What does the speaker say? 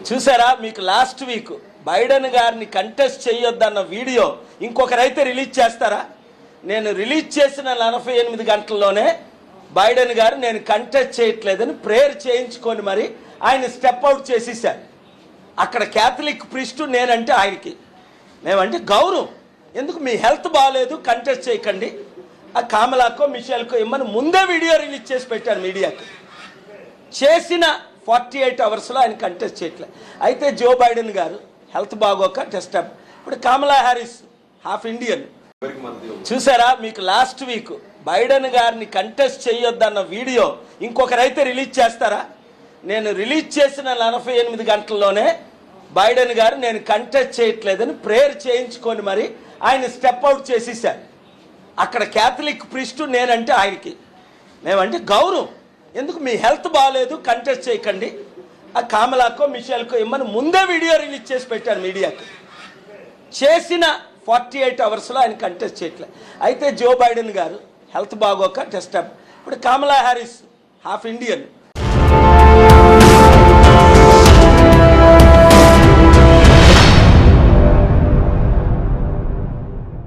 చూసారా మీకు last week Biden గారిని కంటెస్ట్ చేయొద్దన్న వీడియో ఇంకొకరైతే రిలీజ్ చేస్తారా? నేను రిలీజ్ చేసిన 48 గంటల్లోనే బైడెన్ గారు నేను కంటెస్ట్ చేయట్లేదని ప్రేయర్ చేయించుకొని మరి ఆయన స్టెప్ అవుట్ చేసేసారు. అక్కడ క్యాథలిక్ ప్రీస్ట్ నేనంటే ఆయనకి మేమంటే గౌరవం. ఎందుకు మీ హెల్త్ బాగాలేదు కంటెస్ట్ చేయకండి, ఆ కామలాకో మిషేల్కో ఇమ్మని ముందే వీడియో రిలీజ్ చేసి పెట్టారు మీడియాకి. చేసిన 48 అవర్స్లో ఆయన కంటెస్ట్ చేయట్లేదు. అయితే జో బైడెన్ గారు హెల్త్ బాగోక టెస్ట్ అప్. ఇప్పుడు కమలా హ్యారిస్ హాఫ్ ఇండియన్. చూసారా మీకు లాస్ట్ వీక్ బైడెన్ గారిని కంటెస్ట్ చేయొద్దన్న వీడియో ఇంకొకరైతే రిలీజ్ చేస్తారా? నేను రిలీజ్ చేసిన 48 గంటల్లోనే బైడెన్ గారు నేను కంటెస్ట్ చేయట్లేదని ప్రేయర్ చేయించుకొని మరి ఆయన స్టెప్ అవుట్ చేసేసారు. అక్కడ క్యాథలిక్ ప్రీస్ట్ నేనంటే ఆయనకి మేమంటే గౌరవం. ఎందుకు మీ హెల్త్ బాగాలేదు కంటెస్ట్ చేయకండి, ఆ కామలాకో మిషేల్కో ఇమ్మని ముందే వీడియో రిలీజ్ చేసి పెట్టారు మీడియాకి. చేసిన 48 అవర్స్లో ఆయన కంటెస్ట్ చేయట్లేదు. అయితే జో బైడెన్ గారు హెల్త్ బాగోక టెస్ట్ అప్. ఇప్పుడు కమలా హ్యారిస్ హాఫ్ ఇండియన్.